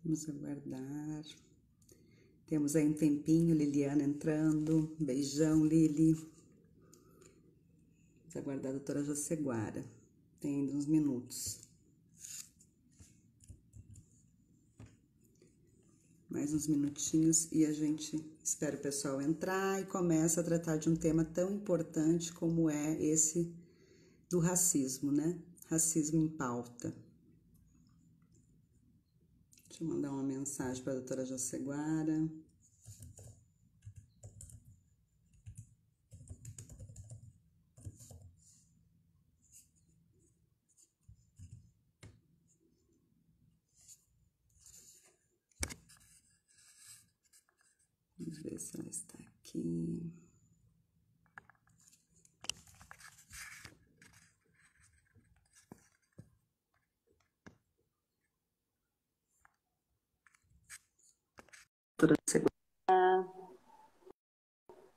Vamos aguardar. Temos aí um tempinho, Liliana entrando. Beijão, Lili. Vamos aguardar a doutora Jaceguara. Tem ainda uns minutos. Mais uns minutinhos e a gente espera o pessoal entrar e começa a tratar de um tema tão importante como é esse do racismo, né? Racismo em pauta. Deixa eu mandar uma mensagem para a doutora Jaceguara. Vamos ver se ela está aqui. Doutora Jaceguara.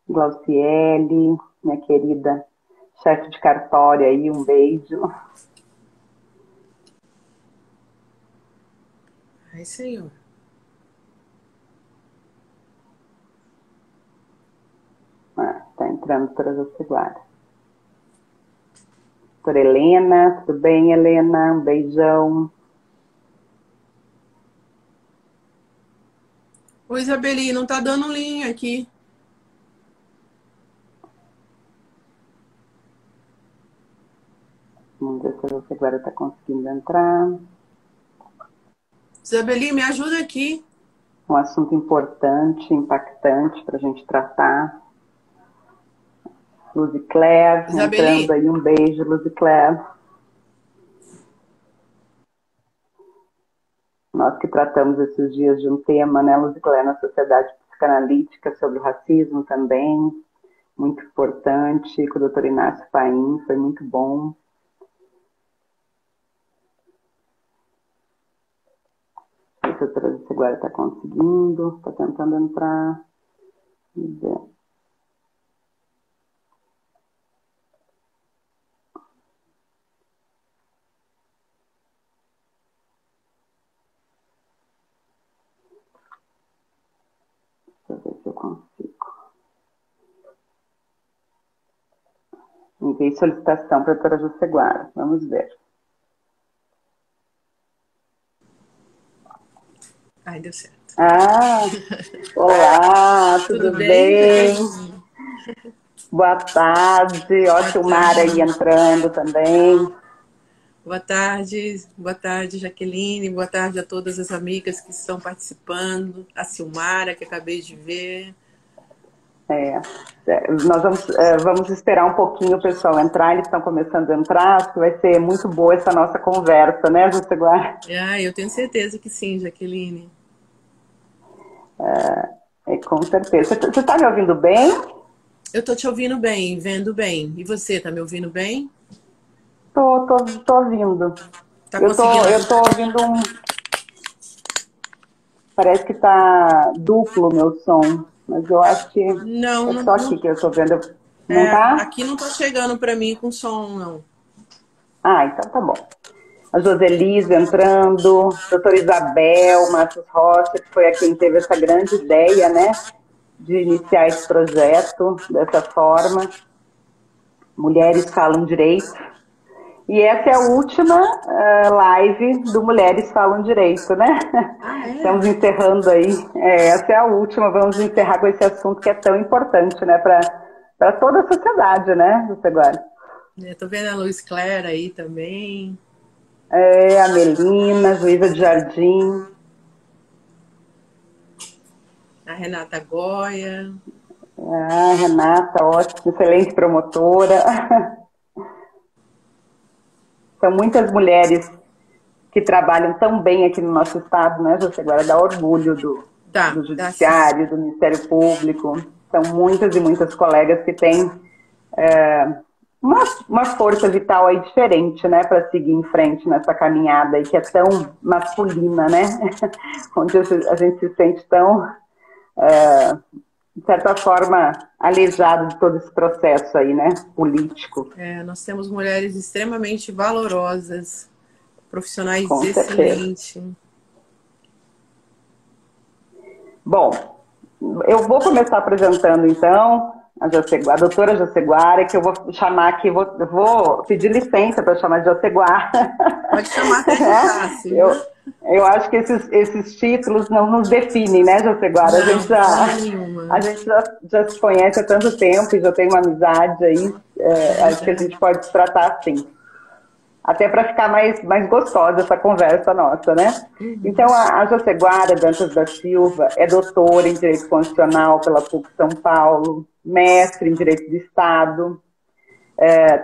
Glauciele, minha querida chefe de cartório aí, um beijo. Ai, Senhor. Tá entrando a doutora Jaceguara. Doutora Helena, tudo bem, Helena? Um beijão. Oi, Isabeli, não tá dando linha aqui. Vamos ver se a Jaceguara tá conseguindo entrar. Isabeli, me ajuda aqui. Um assunto importante, impactante para a gente tratar. Luzi Claire, Isabeli. entrando aí, um beijo, Luzi Claire. Nós que tratamos esses dias de um tema, né, Luzi Claire, na Sociedade Psicanalítica, sobre o racismo também, muito importante, com o Dr. Inácio Paim, foi muito bom. A doutora Jaceguara está conseguindo, está tentando entrar. Vamos ver. Deixa eu ver se eu consigo. Enviei solicitação para a doutora Jaceguara. Vamos ver. Ai, deu certo. Olá, tudo bem? Boa tarde, ó, Silmara aí entrando também. Boa tarde, Jaqueline, boa tarde a todas as amigas que estão participando, a Silmara, que acabei de ver. Nós vamos esperar um pouquinho o pessoal entrar, eles estão começando a entrar, acho que vai ser muito boa essa nossa conversa, né, Jaceguara? Eu tenho certeza que sim, Jaqueline. Com certeza. Você está me ouvindo bem? Eu tô te ouvindo bem, vendo bem. E você, tá me ouvindo bem? Tô ouvindo. Tá Eu tô ouvindo um... Parece que tá duplo o meu som, mas eu acho que Não, é só aqui que eu tô vendo. Não É, tá? aqui não tá chegando pra mim com som, não. Ah, então tá bom. A Joselise entrando, doutora Isabel Matos Rocha, que foi a quem teve essa grande ideia, né, de iniciar esse projeto dessa forma. Mulheres Falam Direito. E essa é a última live do Mulheres Falam Direito, né? Estamos encerrando aí. Essa é a última, vamos encerrar com esse assunto que é tão importante, né, para toda a sociedade, né, Jaceguara? Tô vendo a Luiz Claire aí também. A Melina, Juíza de Jardim. A Renata Goya. A Renata, ótima, excelente promotora. São muitas mulheres que trabalham tão bem aqui no nosso estado, né, Jaceguara? Dá orgulho do Judiciário, do Ministério Público. São muitas e muitas colegas que têm uma força vital aí diferente, né, para seguir em frente nessa caminhada aí que é tão masculina, né? Onde a gente se sente tão, de certa forma, aleijado de todo esse processo aí, né, político. Nós temos mulheres extremamente valorosas, profissionais Com excelentes. certeza. Bom, eu vou começar apresentando, então, a doutora Jaceguara, que eu vou chamar aqui, vou pedir licença para chamar de Jaceguara. Pode chamar até de Jace, eu, viu? eu acho que esses títulos não nos definem, né, Jaceguara? Não, de forma nenhuma. A gente já se conhece há tanto tempo e já tem uma amizade aí, É acho que a verdade. gente pode se tratar assim. Até para ficar mais gostosa essa conversa nossa, né? Uhum. Então, a Jaceguara Dantas da Silva é doutora em Direito Constitucional pela PUC São Paulo, mestre em Direito de Estado,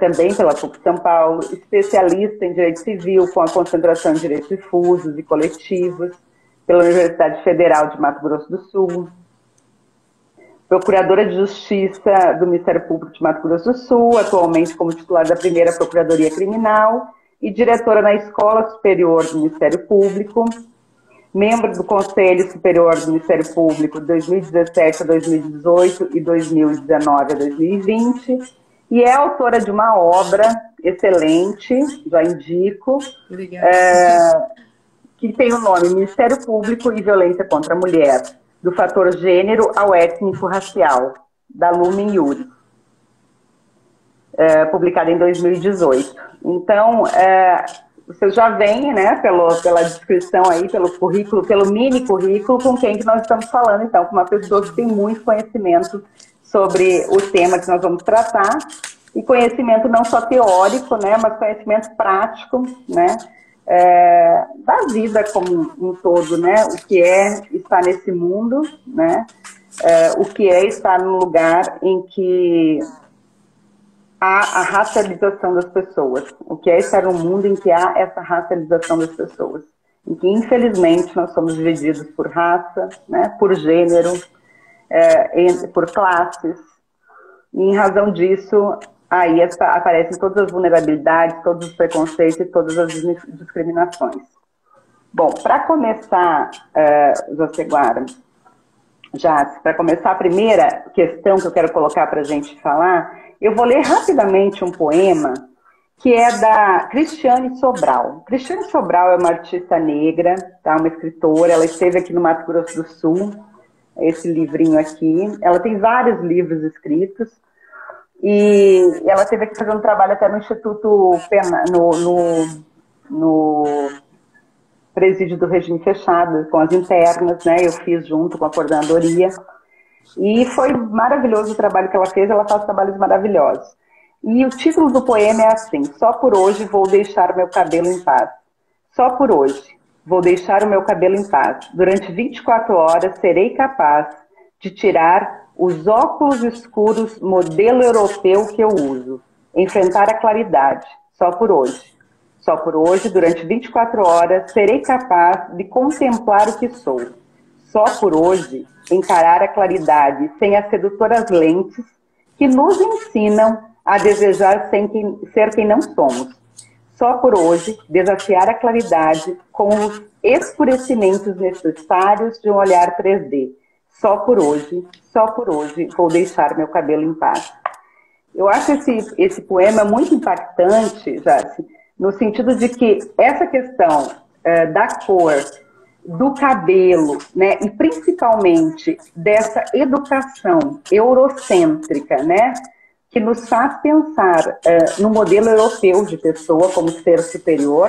também pela PUC São Paulo, especialista em Direito Civil com a concentração em Direitos Difusos e Coletivos pela Universidade Federal de Mato Grosso do Sul, Procuradora de Justiça do Ministério Público de Mato Grosso do Sul, atualmente como titular da primeira Procuradoria Criminal e diretora na Escola Superior do Ministério Público, membro do Conselho Superior do Ministério Público de 2017 a 2018 e 2019 a 2020, e é autora de uma obra excelente, já indico, Obrigada. que tem o nome Ministério Público e Violência contra a Mulher, do fator gênero ao étnico-racial, da Lumen Iuris, publicada em 2018. Então, você já vem, né, pela descrição aí, pelo currículo, pelo mini currículo, com quem que nós estamos falando, então, com uma pessoa que tem muito conhecimento sobre o tema que nós vamos tratar, e conhecimento não só teórico, né, mas conhecimento prático, né, da vida como um todo, né, o que é estar nesse mundo, né, o que é estar num lugar em que há a racialização das pessoas, o que é estar num mundo em que há essa racialização das pessoas, em que infelizmente nós somos divididos por raça, né, por gênero, por classes, e em razão disso aí aparecem todas as vulnerabilidades, todos os preconceitos e todas as discriminações. Bom, para começar, Jaceguara, para começar a primeira questão que eu quero colocar para a gente falar, eu vou ler rapidamente um poema que é da Cristiane Sobral. Cristiane Sobral é uma artista negra, tá? Uma escritora, ela esteve aqui no Mato Grosso do Sul, esse livrinho aqui. Ela tem vários livros escritos e ela esteve aqui fazendo trabalho até no Instituto no presídio do regime fechado, com as internas, né? Eu fiz junto com a coordenadoria. E foi maravilhoso o trabalho que ela fez, ela faz trabalhos maravilhosos. E o título do poema é assim: Só por hoje vou deixar meu cabelo em paz. Só por hoje vou deixar o meu cabelo em paz. Durante 24 horas serei capaz de tirar os óculos escuros modelo europeu que eu uso. Enfrentar a claridade. Só por hoje. Só por hoje, durante 24 horas, serei capaz de contemplar o que sou. Só por hoje, encarar a claridade sem as sedutoras lentes que nos ensinam a desejar ser quem não somos. Só por hoje, desafiar a claridade com os escurecimentos necessários de um olhar 3D. Só por hoje, vou deixar meu cabelo em paz. Eu acho esse poema muito impactante, Jace, no sentido de que essa questão da cor, do cabelo, né, e principalmente dessa educação eurocêntrica, né, que nos faz pensar no modelo europeu de pessoa como ser superior,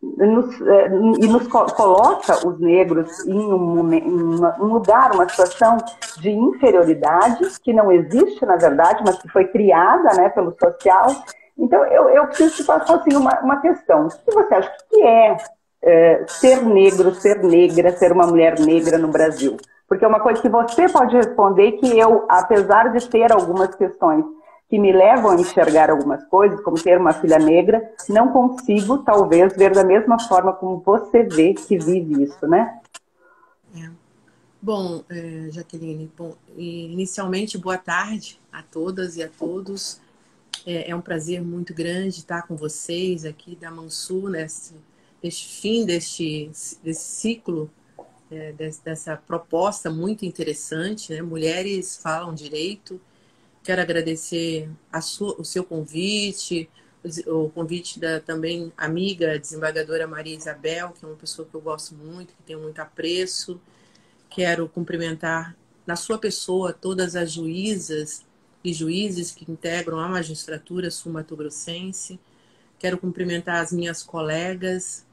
e nos coloca os negros em um lugar, uma situação de inferioridade que não existe, na verdade, mas que foi criada, né, pelo social. Então, eu preciso te passar assim, uma questão. O que você acha que é ser negro, ser negra, ser uma mulher negra no Brasil? Porque é uma coisa que você pode responder que eu, apesar de ter algumas questões que me levam a enxergar algumas coisas, como ter uma filha negra, não consigo, talvez, ver da mesma forma como você vê que vive isso, né? Bom, Jaqueline, inicialmente, boa tarde a todas e a todos. É um prazer muito grande estar com vocês aqui da Mansur, neste fim desse ciclo, dessa proposta muito interessante, né? Mulheres falam direito. Quero agradecer o seu convite, o convite da também amiga desembargadora Maria Isabel, que é uma pessoa que eu gosto muito, que tenho muito apreço. Quero cumprimentar na sua pessoa todas as juízas e juízes que integram a magistratura sul-mato-grossense. Quero cumprimentar as minhas colegas,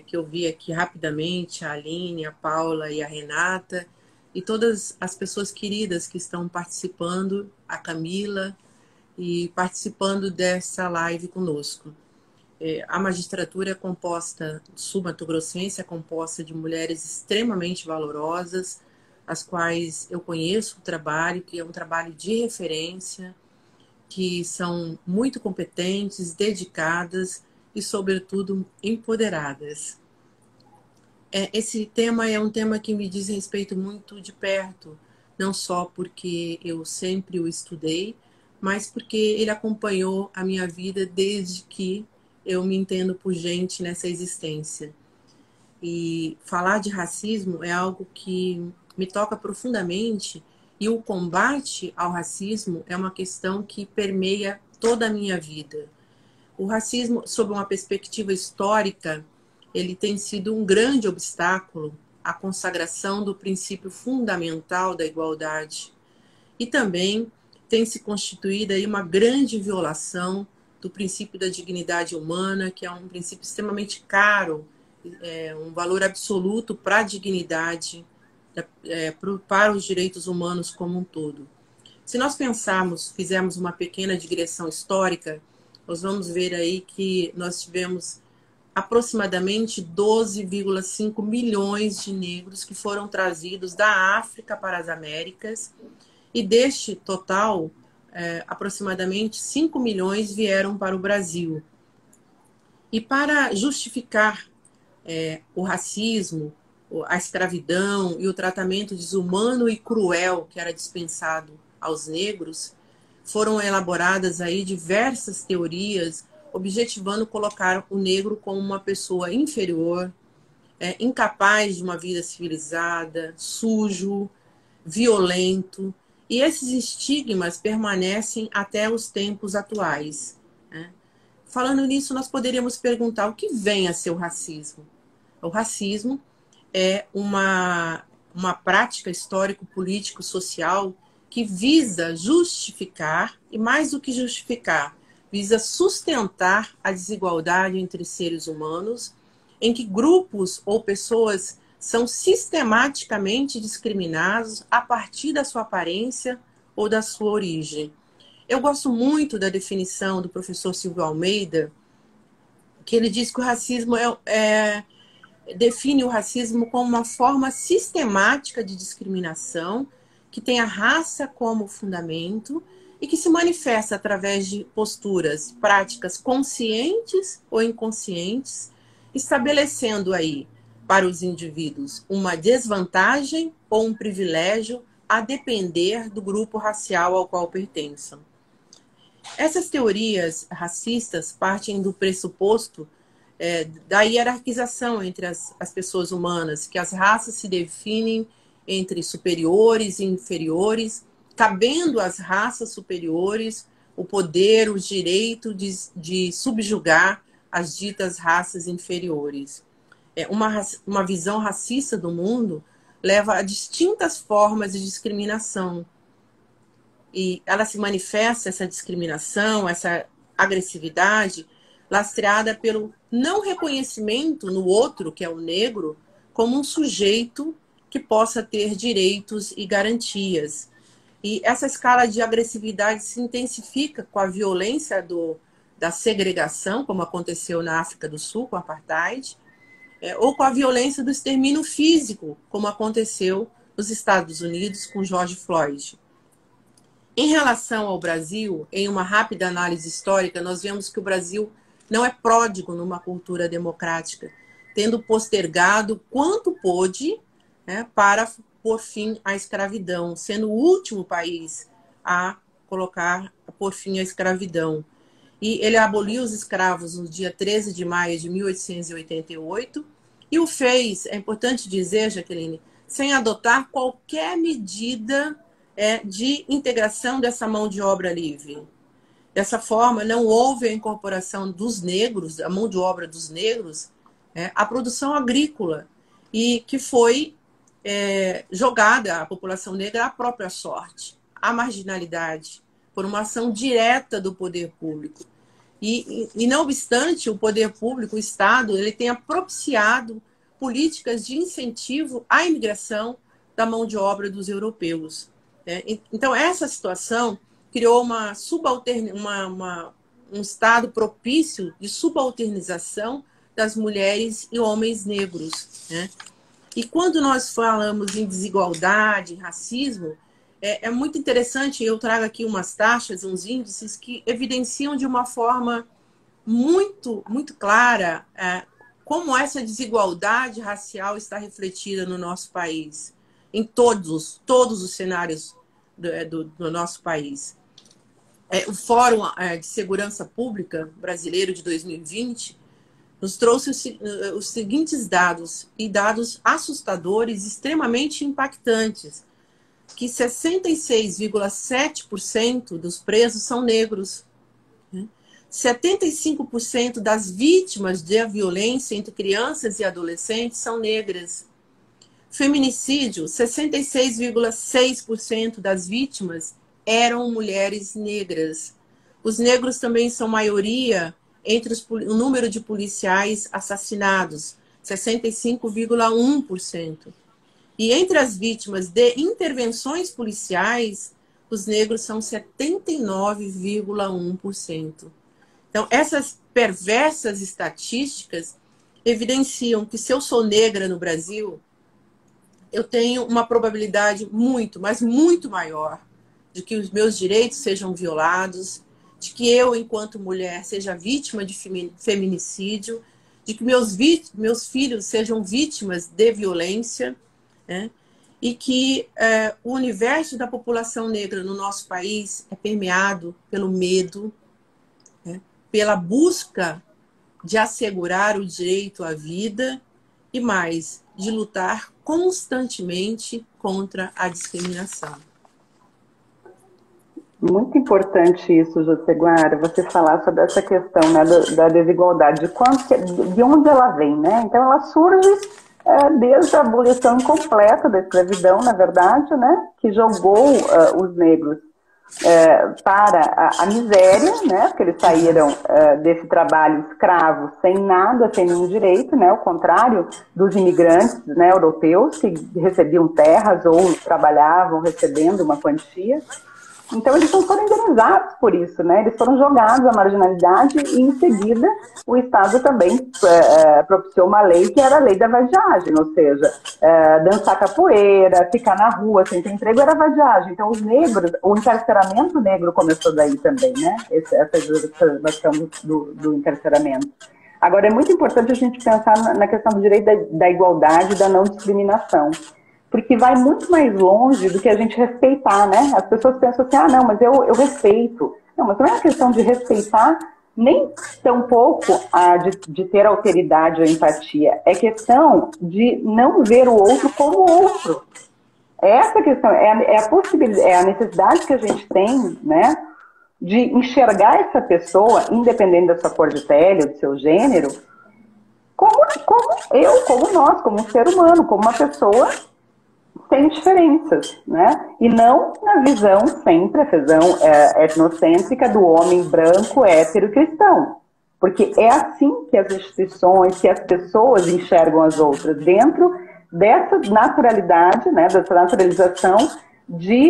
que eu vi aqui rapidamente, a Aline, a Paula e a Renata, e todas as pessoas queridas que estão participando, a Camila, e participando dessa live conosco. A magistratura é composta, sul-mato-grossense, é composta de mulheres extremamente valorosas, as quais eu conheço o trabalho, que é um trabalho de referência, que são muito competentes, dedicadas e, sobretudo, empoderadas. Esse tema é um tema que me diz respeito muito de perto, não só porque eu sempre o estudei, mas porque ele acompanhou a minha vida desde que eu me entendo por gente nessa existência. E falar de racismo é algo que me toca profundamente, e o combate ao racismo é uma questão que permeia toda a minha vida. O racismo, sob uma perspectiva histórica, ele tem sido um grande obstáculo à consagração do princípio fundamental da igualdade. E também tem se constituído aí uma grande violação do princípio da dignidade humana, que é um princípio extremamente caro, um valor absoluto para a dignidade, para os direitos humanos como um todo. Se nós pensarmos, fizermos uma pequena digressão histórica, nós vamos ver aí que nós tivemos aproximadamente 12,5 milhões de negros que foram trazidos da África para as Américas, e deste total, aproximadamente 5 milhões vieram para o Brasil. E para justificar o racismo, a escravidão e o tratamento desumano e cruel que era dispensado aos negros, foram elaboradas aí diversas teorias objetivando colocar o negro como uma pessoa inferior, incapaz de uma vida civilizada, sujo, violento. E esses estigmas permanecem até os tempos atuais. Falando nisso, nós poderíamos perguntar o que vem a ser o racismo. O racismo é uma prática histórico-político-social que visa justificar, e mais do que justificar, visa sustentar a desigualdade entre seres humanos, em que grupos ou pessoas são sistematicamente discriminados a partir da sua aparência ou da sua origem. Eu gosto muito da definição do professor Silvio Almeida, que ele diz que o racismo define o racismo como uma forma sistemática de discriminação que tem a raça como fundamento e que se manifesta através de posturas, práticas conscientes ou inconscientes, estabelecendo aí para os indivíduos uma desvantagem ou um privilégio a depender do grupo racial ao qual pertençam. Essas teorias racistas partem do pressuposto da hierarquização entre as pessoas humanas, que as raças se definem entre superiores e inferiores, cabendo às raças superiores o poder, o direito de subjugar as ditas raças inferiores. Uma visão racista do mundo leva a distintas formas de discriminação. E ela se manifesta, essa discriminação, essa agressividade, lastreada pelo não reconhecimento no outro, que é o negro, como um sujeito que possa ter direitos e garantias. E essa escala de agressividade se intensifica com a violência da segregação, como aconteceu na África do Sul, com o apartheid, ou com a violência do extermínio físico, como aconteceu nos Estados Unidos com George Floyd. Em relação ao Brasil, em uma rápida análise histórica, nós vemos que o Brasil não é pródigo numa cultura democrática, tendo postergado quanto pôde para pôr fim à escravidão, sendo o último país a pôr fim à escravidão. E ele aboliu os escravos no dia 13 de maio de 1888 e o fez, é importante dizer, Jaqueline, sem adotar qualquer medida de integração dessa mão de obra livre. Dessa forma, não houve a incorporação dos negros, a mão de obra dos negros, à produção agrícola, e que foi jogada à população negra à própria sorte, à marginalidade, por uma ação direta do poder público. E não obstante, o poder público, o Estado, ele tenha propiciado políticas de incentivo à imigração da mão de obra dos europeus. Então, essa situação criou um estado propício de subalternização das mulheres e homens negros. E quando nós falamos em desigualdade, racismo, é muito interessante, eu trago aqui umas taxas, uns índices que evidenciam de uma forma muito, muito clara como essa desigualdade racial está refletida no nosso país, em todos os cenários do nosso país. O Fórum de Segurança Pública Brasileiro de 2020 nos trouxe os seguintes dados, e dados assustadores, extremamente impactantes, que 66,7% dos presos são negros. 75% das vítimas de violência entre crianças e adolescentes são negras. Feminicídio, 66,6% das vítimas eram mulheres negras. Os negros também são maioria entre o número de policiais assassinados, 65,1%. E entre as vítimas de intervenções policiais, os negros são 79,1%. Então, essas perversas estatísticas evidenciam que se eu sou negra no Brasil, eu tenho uma probabilidade muito, mas muito maior de que os meus direitos sejam violados, de que eu, enquanto mulher, seja vítima de feminicídio, de que meus filhos sejam vítimas de violência, e que o universo da população negra no nosso país é permeado pelo medo, pela busca de assegurar o direito à vida e mais, de lutar constantemente contra a discriminação. Muito importante isso, Jociguara, você falar sobre essa questão, né, da desigualdade, de onde ela vem, né? Então ela surge desde a abolição incompleta da escravidão, na verdade, né, que jogou os negros para a miséria, né, porque eles saíram desse trabalho escravo sem nada, sem nenhum direito, né, ao contrário dos imigrantes, né, europeus que recebiam terras ou trabalhavam recebendo uma quantia. Então eles não foram indenizados por isso, né? Eles foram jogados à marginalidade e em seguida o Estado também propiciou uma lei que era a lei da vadiagem, ou seja, dançar capoeira, ficar na rua sem ter emprego era vadiagem. Então os negros, o encarceramento negro começou daí também, né? Essa exacerbação do encarceramento. Agora é muito importante a gente pensar na questão do direito da igualdade e da não discriminação. Porque vai muito mais longe do que a gente respeitar, né? As pessoas pensam assim, não, mas eu respeito. Não, mas não é uma questão de respeitar, nem tampouco de ter alteridade ou empatia. É questão de não ver o outro como outro. Essa questão, é a necessidade que a gente tem, né? De enxergar essa pessoa, independente da sua cor de pele ou do seu gênero, como nós, como um ser humano, como uma pessoa sem diferenças, né? E não na visão, sempre a visão etnocêntrica do homem branco, hétero, cristão. Porque é assim que as instituições, que as pessoas enxergam as outras, dentro dessa naturalidade, né, dessa naturalização de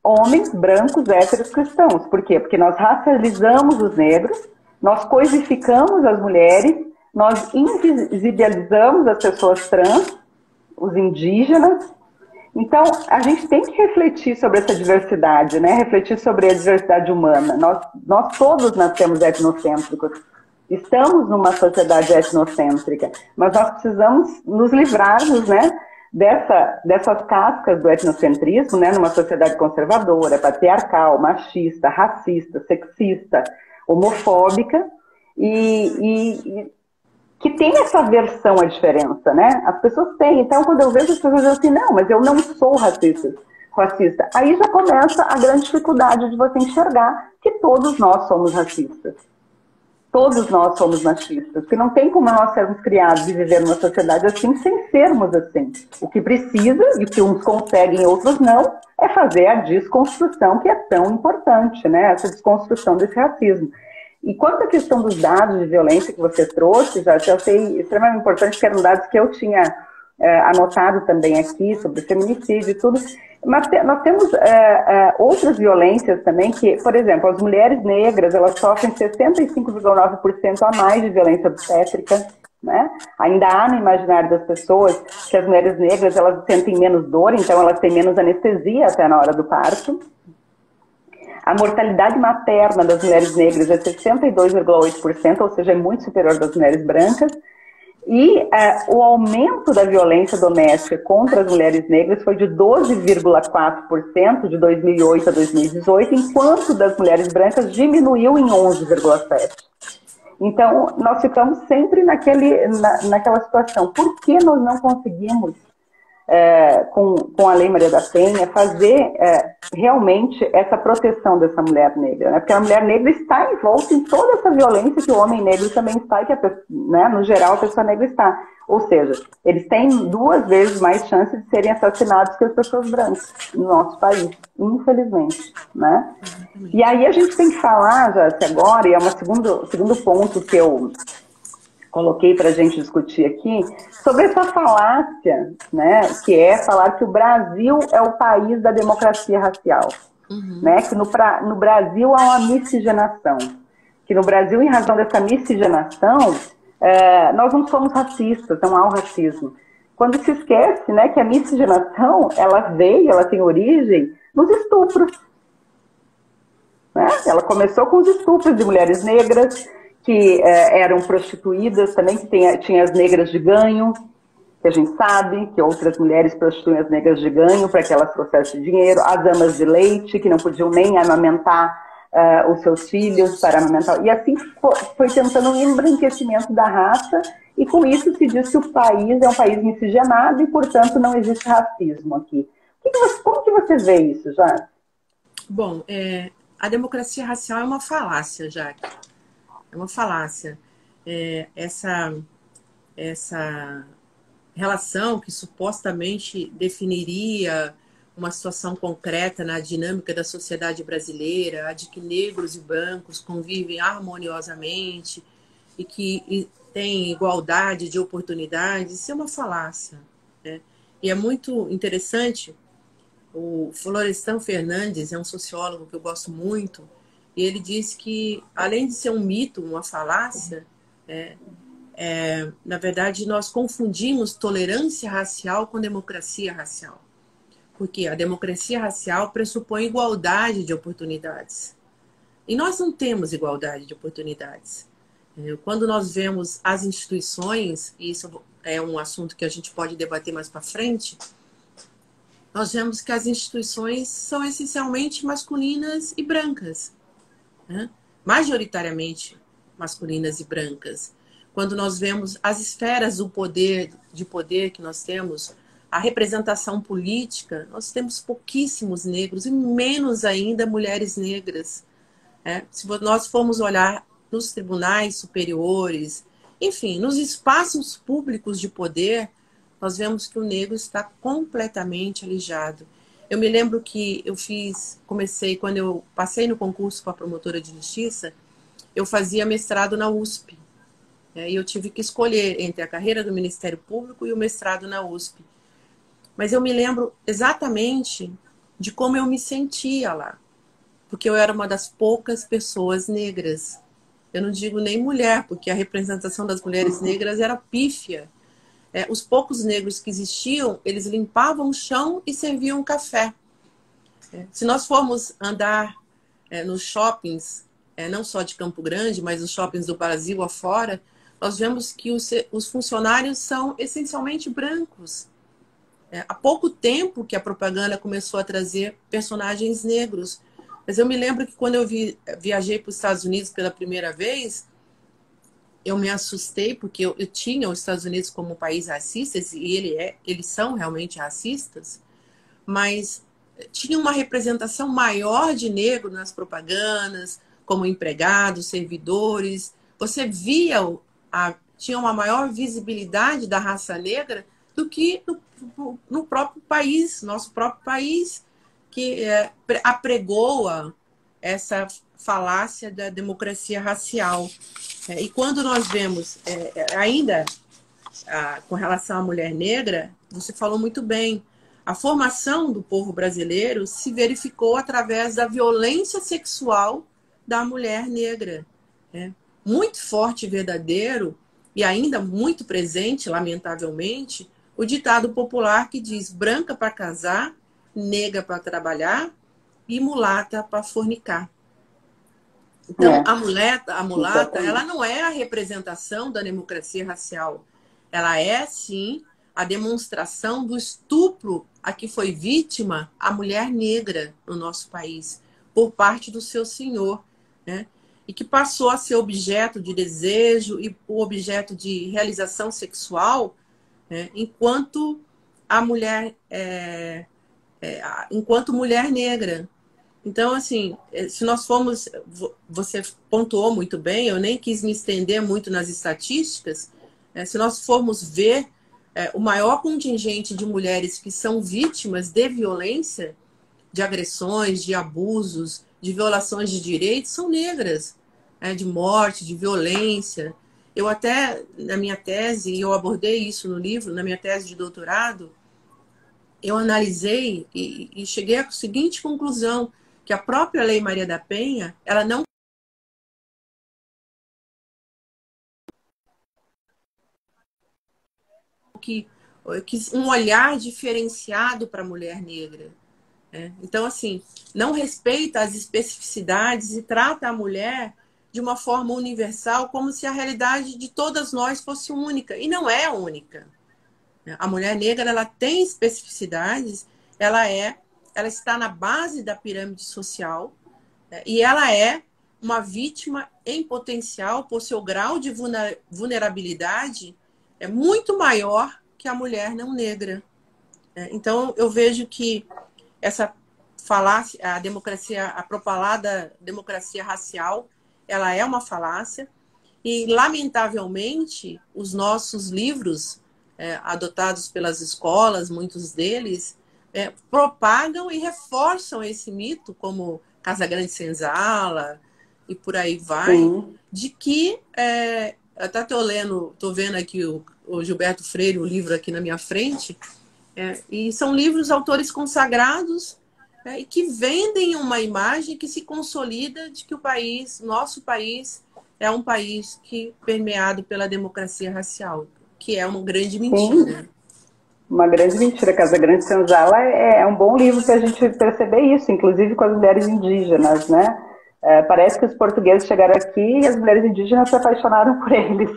homens brancos, héteros, cristãos. Por quê? Porque nós racializamos os negros, nós coisificamos as mulheres, nós invisibilizamos as pessoas trans, os indígenas. Então, a gente tem que refletir sobre essa diversidade, né? Refletir sobre a diversidade humana. Nós todos nascemos etnocêntricos, estamos numa sociedade etnocêntrica, mas nós precisamos nos livrarmos, né, dessas cascas do etnocentrismo, né, numa sociedade conservadora, patriarcal, machista, racista, sexista, homofóbica, e que tem essa aversão à diferença, né? As pessoas têm. Então, quando eu vejo as pessoas dizendo assim, não, mas eu não sou racista, aí já começa a grande dificuldade de você enxergar que que todos nós somos racistas. Todos nós somos machistas, porque não tem como nós sermos criados e viver numa sociedade assim sem sermos assim. O que precisa, e o que uns conseguem e outros não, é fazer a desconstrução que é tão importante, né? Essa desconstrução desse racismo. E quanto à questão dos dados de violência que você trouxe, já eu achei extremamente importante, que eram dados que eu tinha anotado também aqui, sobre feminicídio e tudo. Mas nós temos outras violências também, que, por exemplo, as mulheres negras, elas sofrem 65,9% a mais de violência obstétrica, né? Ainda há no imaginário das pessoas que as mulheres negras, elas sentem menos dor, então elas têm menos anestesia até na hora do parto. A mortalidade materna das mulheres negras é 62,8%, ou seja, é muito superior das mulheres brancas. E o aumento da violência doméstica contra as mulheres negras foi de 12,4% de 2008 a 2018, enquanto das mulheres brancas diminuiu em 11,7%. Então, nós ficamos sempre naquela situação. Por que nós não conseguimos, com a Lei Maria da Penha, fazer realmente essa proteção dessa mulher negra? Né? Porque a mulher negra está envolta em toda essa violência que o homem negro também está, e que né, no geral a pessoa negra está. Ou seja, eles têm 2 vezes mais chance de serem assassinados que as pessoas brancas no nosso país, infelizmente. Né? E aí a gente tem que falar, já agora, e é um segundo ponto que eu coloquei para a gente discutir aqui, sobre essa falácia, né, que é falar que o Brasil é o país da democracia racial. Né, que no Brasil há uma miscigenação. Que no Brasil, em razão dessa miscigenação, nós não somos racistas, não há o racismo. Quando se esquece, né, que a miscigenação, ela tem origem nos estupros. Né? Ela começou com os estupros de mulheres negras, que eram prostituídas também, que tinha as negras de ganho, que a gente sabe que outras mulheres prostituem as negras de ganho para que elas trouxessem dinheiro, as amas de leite, que não podiam nem amamentar os seus filhos para amamentar. E assim foi tentando um embranquecimento da raça, e com isso se diz que o país é um país miscigenado e, portanto, não existe racismo aqui. Como que você vê isso, Jaque? Bom, a democracia racial é uma falácia, Jaque. É uma falácia. Essa relação que supostamente definiria uma situação concreta na dinâmica da sociedade brasileira, a de que negros e brancos convivem harmoniosamente e que têm igualdade de oportunidades, isso é uma falácia. Né? E é muito interessante, o Florestan Fernandes é um sociólogo que eu gosto muito, e ele diz que, além de ser um mito, uma falácia, na verdade, nós confundimos tolerância racial com democracia racial. Porque a democracia racial pressupõe igualdade de oportunidades. E nós não temos igualdade de oportunidades. Quando nós vemos as instituições, e isso é um assunto que a gente pode debater mais para frente, nós vemos que as instituições são essencialmente masculinas e brancas. Né? Majoritariamente masculinas e brancas. Quando nós vemos as esferas do poder, que nós temos, a representação política, nós temos pouquíssimos negros e menos ainda mulheres negras. Se nós formos olhar nos tribunais superiores, enfim, nos espaços públicos de poder, nós vemos que o negro está completamente alijado. Eu me lembro que quando eu passei no concurso para promotora de justiça, eu fazia mestrado na USP. E eu tive que escolher entre a carreira do Ministério Público e o mestrado na USP. Mas eu me lembro exatamente de como eu me sentia lá. Porque eu era uma das poucas pessoas negras. Eu não digo nem mulher, porque a representação das mulheres negras era pífia. Os poucos negros que existiam, eles limpavam o chão e serviam café. Se nós formos andar nos shoppings, não só de Campo Grande, mas os shoppings do Brasil afora, nós vemos que os funcionários são essencialmente brancos. Há pouco tempo que a propaganda começou a trazer personagens negros. Mas eu me lembro que quando eu viajei para os Estados Unidos pela primeira vez, eu me assustei, porque eu tinha os Estados Unidos como um país racista, e eles são realmente racistas, mas tinha uma representação maior de negro nas propagandas, como empregados, servidores. Você via, tinha uma maior visibilidade da raça negra do que no próprio país, nosso próprio país, que apregoa essa falácia da democracia racial. E quando nós vemos, ainda com relação à mulher negra, você falou muito bem, a formação do povo brasileiro se verificou através da violência sexual da mulher negra. Muito forte e verdadeiro, e ainda muito presente, lamentavelmente, o ditado popular que diz: branca para casar, negra para trabalhar e mulata para fornicar. Então, a mulata, ela não é a representação da democracia racial. Ela é, sim, a demonstração do estupro a que foi vítima a mulher negra no nosso país, por parte do seu senhor, né? E que passou a ser objeto de desejo e objeto de realização sexual, né? Enquanto mulher negra. Então, assim, se nós formos... Você pontuou muito bem, eu nem quis me estender muito nas estatísticas. Se nós formos ver o maior contingente de mulheres que são vítimas de violência, de agressões, de abusos, de violações de direitos, são negras, de morte, de violência. Eu até, na minha tese, e eu abordei isso no livro, na minha tese de doutorado, eu analisei e cheguei à seguinte conclusão, que a própria Lei Maria da Penha, ela não que um olhar diferenciado para a mulher negra. Então, assim, não respeita as especificidades e trata a mulher de uma forma universal, como se a realidade de todas nós fosse única. E não é única. A mulher negra, ela tem especificidades, ela está na base da pirâmide social, e ela é uma vítima em potencial por seu grau de vulnerabilidade muito maior que a mulher não negra. Então, eu vejo que essa falácia, a propalada democracia racial, ela é uma falácia, e, lamentavelmente, os nossos livros, adotados pelas escolas, muitos deles, propagam e reforçam esse mito, como Casagrande Senzala e por aí vai, de que até estou vendo aqui o Gilberto Freire, o livro aqui na minha frente, e são livros, autores consagrados, e que vendem uma imagem que se consolida de que nosso país, é um país permeado pela democracia racial, que é uma grande mentira. Sim. Uma grande mentira. Casagrande Senzala é um bom livro para a gente perceber isso, inclusive com as mulheres indígenas, né? Parece que os portugueses chegaram aqui e as mulheres indígenas se apaixonaram por eles.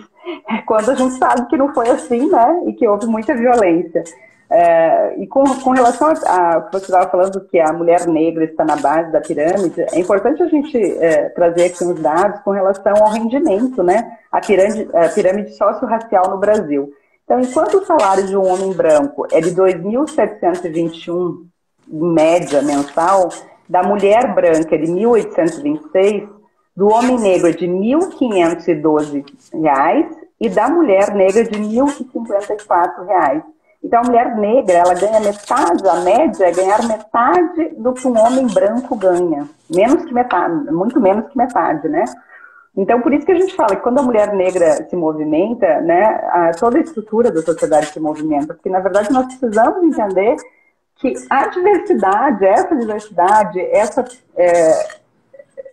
Quando a gente sabe que não foi assim, né? E que houve muita violência. E com relação a que você estava falando que a mulher negra está na base da pirâmide, é importante a gente trazer aqui uns dados com relação ao rendimento, né? A pirâmide socio-racial no Brasil. Então, enquanto o salário de um homem branco é de 2.721, em média, mensal, da mulher branca é de 1.826, do homem negro é de R$ 1.512 e da mulher negra de R$ 1.054. Então, a mulher negra, ela ganha metade, a média é ganhar metade do que um homem branco ganha. Menos que metade, muito menos que metade, né? Então, por isso que a gente fala que quando a mulher negra se movimenta, né, toda a estrutura da sociedade se movimenta, porque, na verdade, nós precisamos entender que a diversidade,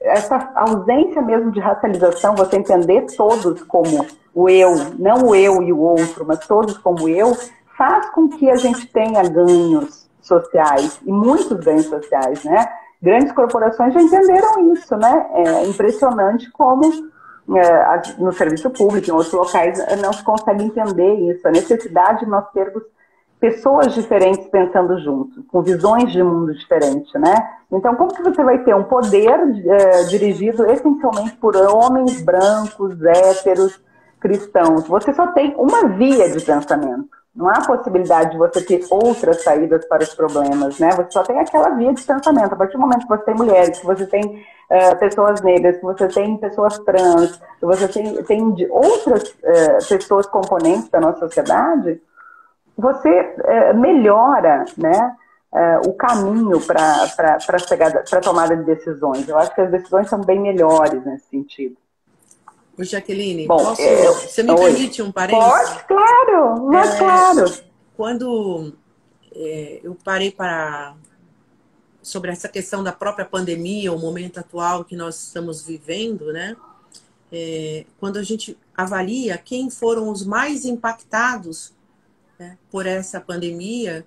essa ausência mesmo de racialização, você entender todos como o eu, não o eu e o outro, mas todos como eu, faz com que a gente tenha ganhos sociais, e muitos ganhos sociais, né? Grandes corporações já entenderam isso, né? É impressionante como no serviço público, em outros locais, não se consegue entender isso. A necessidade de nós termos pessoas diferentes pensando junto, com visões de mundo diferentes, né? Então, como que você vai ter um poder dirigido essencialmente por homens brancos, héteros, cristãos? Você só tem uma via de pensamento, Não há possibilidade de você ter outras saídas para os problemas, né? Você só tem aquela via de pensamento. A partir do momento que você tem mulheres, que você tem pessoas negras, que você tem pessoas trans, que você tem de outras pessoas componentes da nossa sociedade, você melhora, né, o caminho para a tomada de decisões. Eu acho que as decisões são bem melhores nesse sentido. Ô, Jaqueline, Bom, você me permite um parênteses? Pode, claro, mas claro. Quando eu parei sobre essa questão da própria pandemia, o momento atual que nós estamos vivendo, né? Quando a gente avalia quem foram os mais impactados, né, por essa pandemia,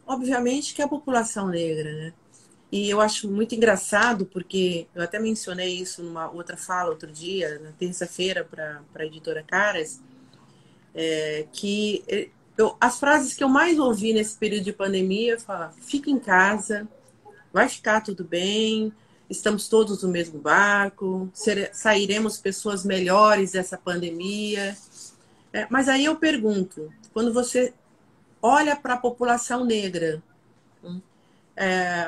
obviamente que é a população negra, né? E eu acho muito engraçado, porque eu até mencionei isso numa outra fala outro dia, na terça-feira, para a editora Caras, que as frases que eu mais ouvi nesse período de pandemia falam: fica em casa, vai ficar tudo bem, estamos todos no mesmo barco, sairemos pessoas melhores dessa pandemia. Mas aí eu pergunto, quando você olha para a população negra,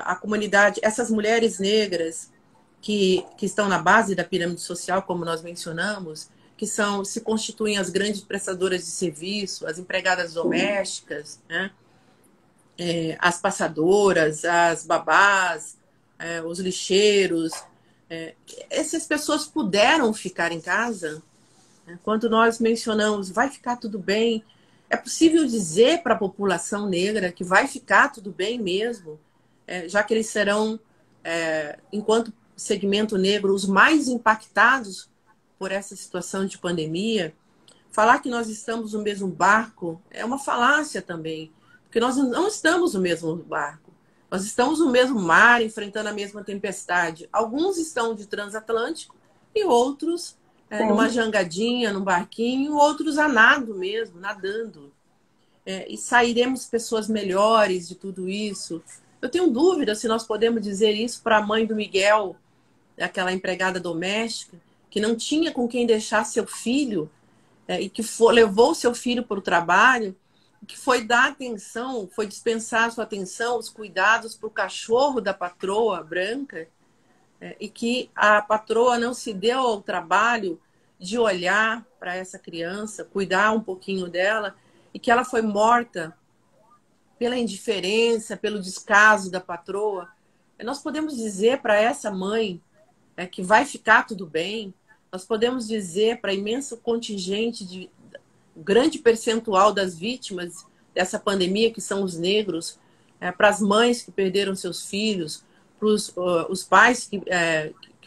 a comunidade, essas mulheres negras que estão na base da pirâmide social, como nós mencionamos, que se constituem as grandes prestadoras de serviço, as empregadas domésticas, né? As passadoras, as babás, os lixeiros. Essas pessoas puderam ficar em casa, né? Quando nós mencionamos vai ficar tudo bem, é possível dizer para a população negra que vai ficar tudo bem mesmo, já que eles serão, enquanto segmento negro, os mais impactados por essa situação de pandemia. Falar que nós estamos no mesmo barco é uma falácia também, porque nós não estamos no mesmo barco. Nós estamos no mesmo mar, enfrentando a mesma tempestade. Alguns estão de transatlântico e outros numa jangadinha, num barquinho, outros a nado mesmo, nadando. E sairemos pessoas melhores de tudo isso. Eu tenho dúvida se nós podemos dizer isso para a mãe do Miguel, aquela empregada doméstica, que não tinha com quem deixar seu filho, e que levou seu filho para o trabalho, que foi dar atenção, foi dispensar sua atenção, os cuidados para o cachorro da patroa branca, e que a patroa não se deu ao trabalho de olhar para essa criança, cuidar um pouquinho dela, e que ela foi morta pela indiferença, pelo descaso da patroa. Nós podemos dizer para essa mãe que vai ficar tudo bem. Nós podemos dizer para imenso contingente, grande percentual das vítimas dessa pandemia, que são os negros, para as mães que perderam seus filhos, para os pais que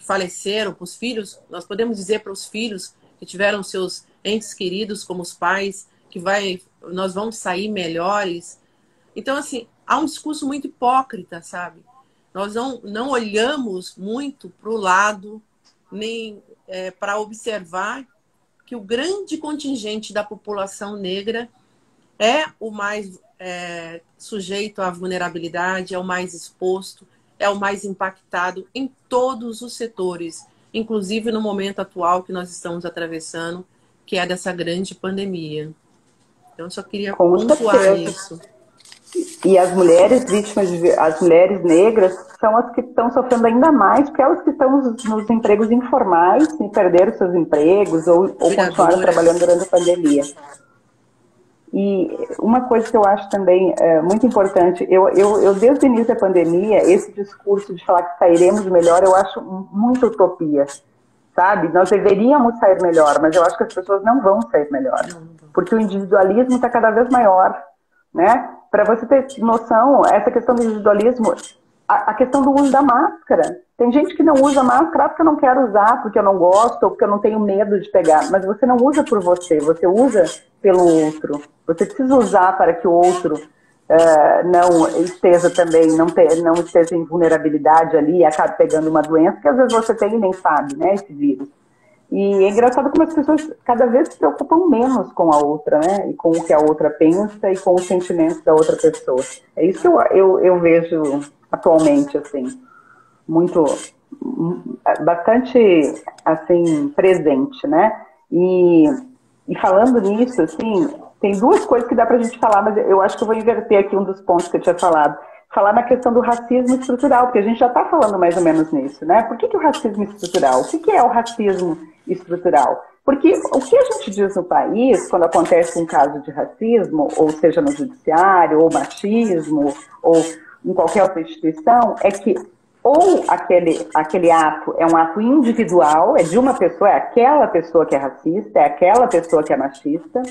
faleceram, para os filhos, nós podemos dizer para os filhos que tiveram seus entes queridos como os pais, que nós vamos sair melhores. Então, assim, há um discurso muito hipócrita, sabe? Nós não olhamos muito para o lado, nem para observar que o grande contingente da população negra é o mais sujeito à vulnerabilidade, é o mais exposto, é o mais impactado em todos os setores, inclusive no momento atual que nós estamos atravessando, que é dessa grande pandemia. Então, eu só queria pontuar isso. E as mulheres vítimas, as mulheres negras, são as que estão sofrendo ainda mais, porque elas que estão nos empregos informais, e perderam seus empregos ou continuaram trabalhando durante a pandemia. E uma coisa que eu acho também muito importante, eu desde o início da pandemia, esse discurso de falar que sairemos melhor, eu acho muito utopia, sabe? Nós deveríamos sair melhor, mas eu acho que as pessoas não vão sair melhor, porque o individualismo está cada vez maior, né? Para você ter noção, essa questão do individualismo, a questão do uso da máscara. Tem gente que não usa máscara porque eu não quero usar, porque eu não gosto, ou porque eu não tenho medo de pegar. Mas você não usa por você usa pelo outro. Você precisa usar para que o outro não esteja também, não esteja em vulnerabilidade ali e acabe pegando uma doença que às vezes você tem e nem sabe, né, esse vírus. E é engraçado como as pessoas cada vez se preocupam menos com a outra, né? E com o que a outra pensa e com os sentimentos da outra pessoa. É isso que eu vejo atualmente, assim, bastante, assim, presente, né? E falando nisso, assim, tem duas coisas que dá para a gente falar, mas eu acho que eu vou inverter aqui um dos pontos que eu tinha falado. Falar na questão do racismo estrutural, porque a gente já está falando mais ou menos nisso, né? Por que o racismo estrutural? O que é o racismo estrutural? Porque o que a gente diz no país, quando acontece um caso de racismo, ou seja no judiciário, ou machismo, ou em qualquer outra instituição, é que ou aquele ato é um ato individual, é de uma pessoa, é aquela pessoa que é racista, é aquela pessoa que é machista,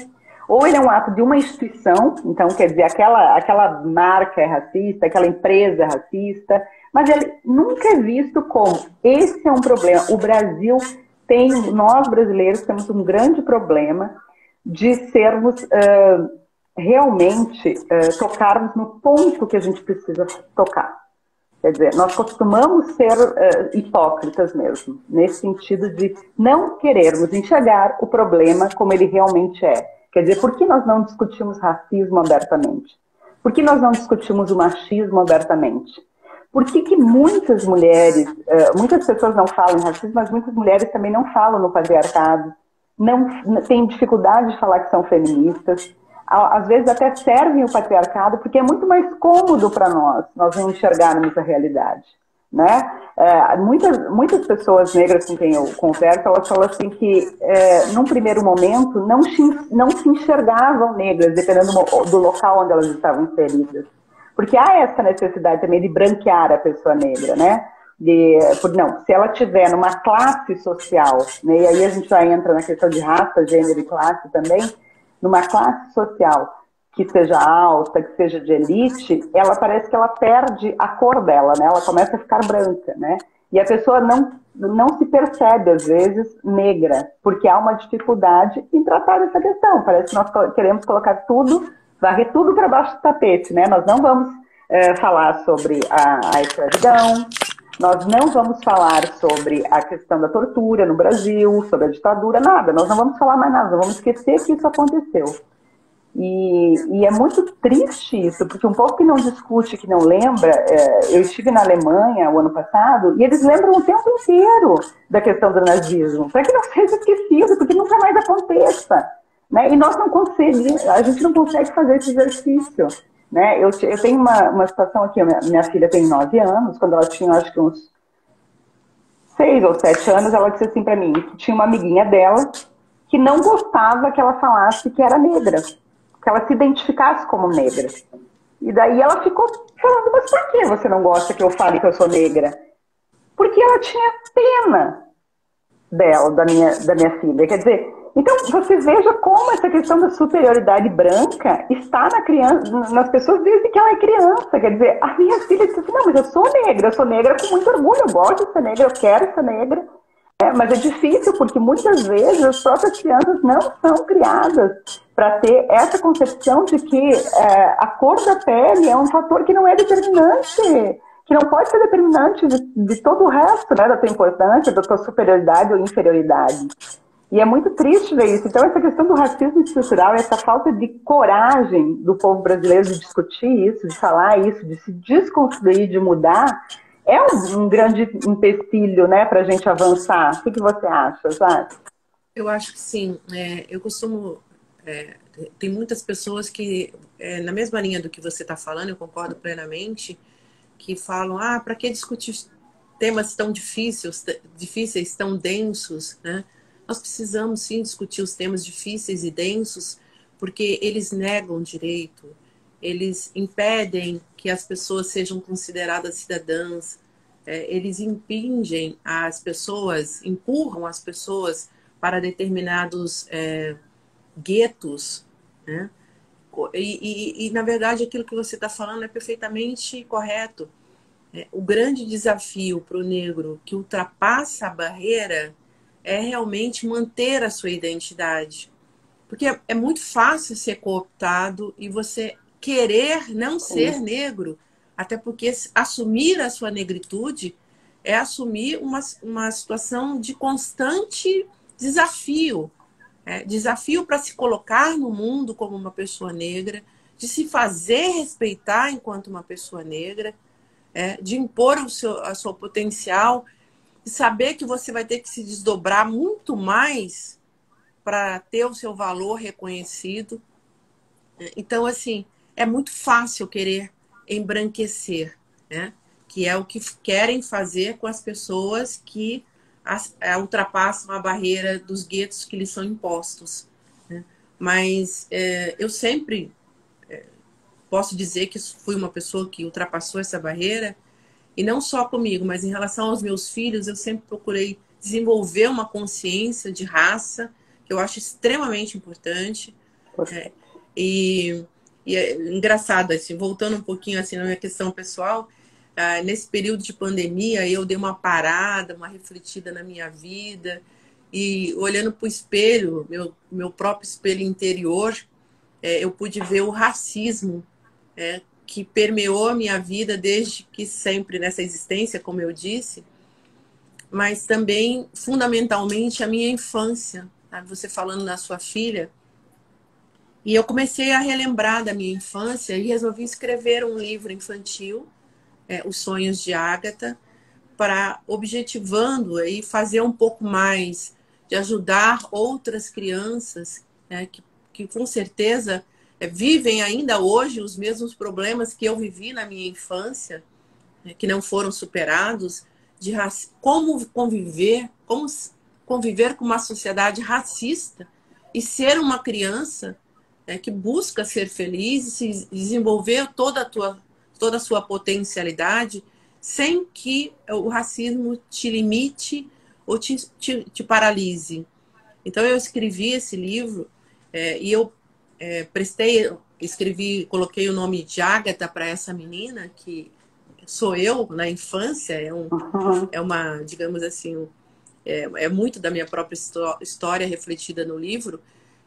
ou ele é um ato de uma instituição, então quer dizer, aquela marca é racista, aquela empresa é racista, mas ele nunca é visto como esse é um problema. O Brasil tem, nós brasileiros temos um grande problema de sermos realmente tocarmos no ponto que a gente precisa tocar. Quer dizer, nós costumamos ser hipócritas mesmo, nesse sentido de não querermos enxergar o problema como ele realmente é. Quer dizer, por que nós não discutimos racismo abertamente? Por que nós não discutimos o machismo abertamente? Por que muitas mulheres, muitas pessoas não falam em racismo, mas muitas mulheres também não falam no patriarcado, não têm dificuldade de falar que são feministas, às vezes até servem o patriarcado, porque é muito mais cômodo para nós não enxergarmos a realidade. Né? Muitas pessoas negras com quem eu converso, elas falam assim que num primeiro momento não se enxergavam negras, dependendo do local onde elas estavam inseridas. Porque há essa necessidade também de branquear a pessoa negra, né? Se ela estiver numa classe social, né? E aí a gente já entra na questão de raça, gênero e classe também, numa classe social que seja alta, que seja de elite, ela parece que ela perde a cor dela, né? Ela começa a ficar branca, né? E a pessoa não se percebe, às vezes, negra, porque há uma dificuldade em tratar essa questão. Parece que nós queremos colocar tudo, varrer tudo para baixo do tapete, né? Nós não vamos falar sobre a escravidão, nós não vamos falar sobre a questão da tortura no Brasil, sobre a ditadura, nada. Nós não vamos falar mais nada, nós vamos esquecer que isso aconteceu. E é muito triste isso, porque um povo que não discute, que não lembra, eu estive na Alemanha o ano passado, e eles lembram o tempo inteiro da questão do nazismo, para que não seja esquecido, porque nunca mais aconteça. Né? E nós não conseguimos, a gente não consegue fazer esse exercício. Né? Eu tenho uma situação aqui, minha filha tem 9 anos, quando ela tinha acho que uns 6 ou 7 anos, ela disse assim para mim, que tinha uma amiguinha dela que não gostava que ela falasse que era negra, que ela se identificasse como negra. E daí ela ficou falando, mas por que você não gosta que eu fale que eu sou negra? Porque ela tinha pena dela, da minha filha. Quer dizer, então você veja como essa questão da superioridade branca está nas pessoas desde que ela é criança. Quer dizer, a minha filha disse assim, não, mas eu sou negra com muito orgulho, eu gosto de ser negra, eu quero ser negra. Mas é difícil porque muitas vezes as próprias crianças não são criadas para ter essa concepção de que a cor da pele é um fator que não é determinante, que não pode ser determinante de todo o resto, né, da tua importância, da tua superioridade ou inferioridade. E é muito triste ver isso. Então essa questão do racismo estrutural, essa falta de coragem do povo brasileiro de discutir isso, de falar isso, de se desconstruir, de mudar, é um grande empecilho, né, para a gente avançar. O que você acha, Zá? Eu acho que sim. Eu costumo... tem muitas pessoas que, na mesma linha do que você está falando, eu concordo plenamente, que falam, para que discutir temas tão difíceis, tão densos, né? Nós precisamos, sim, discutir os temas difíceis e densos, porque eles negam direito, eles impedem que as pessoas sejam consideradas cidadãs, eles impingem as pessoas, empurram as pessoas para determinados guetos, né? E, na verdade, aquilo que você está falando é perfeitamente correto. O grande desafio para o negro que ultrapassa a barreira é realmente manter a sua identidade. Porque é muito fácil ser cooptado e você querer não ser negro, até porque assumir a sua negritude é assumir uma situação de constante desafio. Desafio para se colocar no mundo como uma pessoa negra, de se fazer respeitar enquanto uma pessoa negra, de impor a seu potencial, de saber que você vai ter que se desdobrar muito mais para ter o seu valor reconhecido. Então, assim, é muito fácil querer embranquecer, né? Que é o que querem fazer com as pessoas que ultrapassam a barreira dos guetos que lhes são impostos, né? Mas eu sempre posso dizer que fui uma pessoa que ultrapassou essa barreira, e não só comigo, mas em relação aos meus filhos, eu sempre procurei desenvolver uma consciência de raça, que eu acho extremamente importante. E, e é engraçado, assim, voltando um pouquinho assim, na minha questão pessoal, nesse período de pandemia, eu dei uma parada, uma refletida na minha vida, e olhando para o espelho, meu próprio espelho interior, eu pude ver o racismo que permeou a minha vida desde que sempre nessa existência, como eu disse, mas também, fundamentalmente, a minha infância. Sabe? Você falando na sua filha, e eu comecei a relembrar da minha infância e resolvi escrever um livro infantil, Os Sonhos de Ágata, para objetivando e fazer um pouco mais de ajudar outras crianças, né, que com certeza vivem ainda hoje os mesmos problemas que eu vivi na minha infância, né, que não foram superados, de como conviver com uma sociedade racista e ser uma criança que busca ser feliz e se desenvolver toda a sua potencialidade sem que o racismo te limite ou te paralise. Então eu escrevi esse livro e eu coloquei o nome de Ágata para essa menina, que sou eu na infância, é uma, digamos assim, é muito da minha própria história refletida no livro.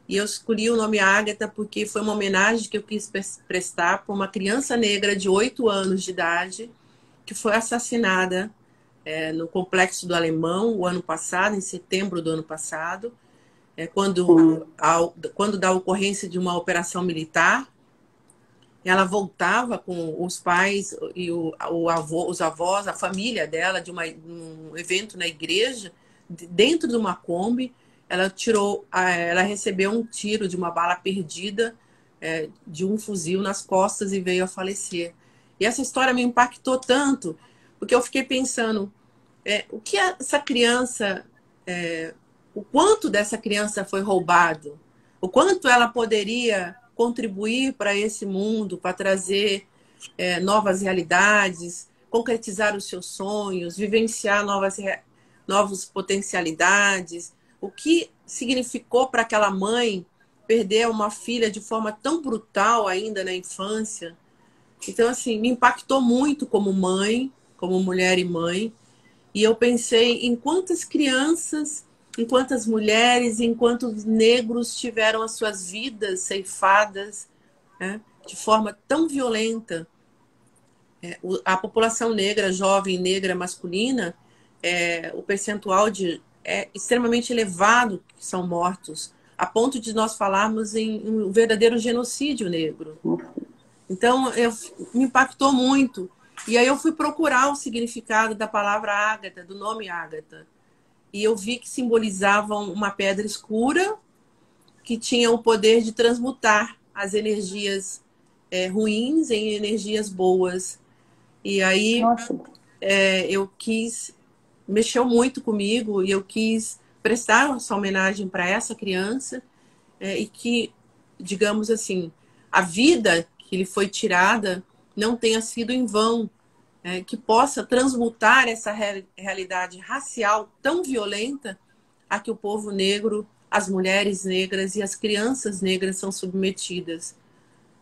E eu escolhi o nome Ágata porque foi uma homenagem que eu quis prestar para uma criança negra de 8 anos de idade que foi assassinada no Complexo do Alemão o ano passado, em setembro do ano passado, quando da ocorrência de uma operação militar. Ela voltava com os pais e os avós, a família dela, de um evento na igreja, dentro de uma Kombi. Ela recebeu um tiro de uma bala perdida de um fuzil nas costas e veio a falecer. E essa história me impactou tanto, porque eu fiquei pensando, o que essa criança, o quanto dessa criança foi roubado, o quanto ela poderia contribuir para esse mundo, para trazer novas realidades, concretizar os seus sonhos, vivenciar novas potencialidades. O que significou para aquela mãe perder uma filha de forma tão brutal ainda na infância? Então, assim, me impactou muito como mãe, como mulher e mãe. E eu pensei em quantas crianças, em quantas mulheres, em quantos negros tiveram as suas vidas ceifadas, né, de forma tão violenta. A população negra, jovem, negra, masculina, o percentual é extremamente elevado que são mortos, a ponto de nós falarmos em um verdadeiro genocídio negro. Então, me impactou muito. E aí eu fui procurar o significado da palavra Ágata, do nome Ágata. E eu vi que simbolizavam uma pedra escura que tinha o poder de transmutar as energias ruins em energias boas. E aí mexeu muito comigo e eu quis prestar essa homenagem para essa criança e que, digamos assim, a vida que lhe foi tirada não tenha sido em vão, que possa transmutar essa realidade racial tão violenta a que o povo negro, as mulheres negras e as crianças negras são submetidas.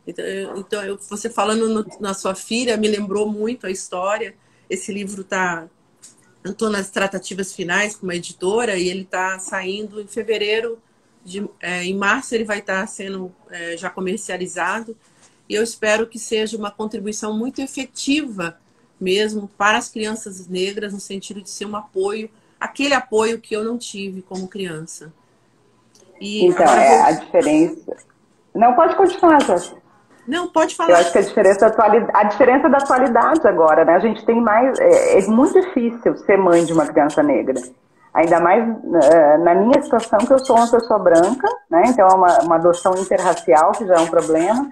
Então você falando na sua filha, me lembrou muito a história. Esse livro eu estou nas tratativas finais com uma editora e ele está saindo em fevereiro. Em março ele vai estar sendo já comercializado. E eu espero que seja uma contribuição muito efetiva mesmo para as crianças negras, no sentido de ser um apoio, aquele apoio que eu não tive como criança. E então, a diferença... Não, pode continuar, Jorge. Não, pode falar. Eu acho que a diferença da atualidade agora, né? A gente tem mais... É muito difícil ser mãe de uma criança negra. Ainda mais na minha situação, que eu sou uma pessoa branca, né? Então é uma adoção interracial, que já é um problema,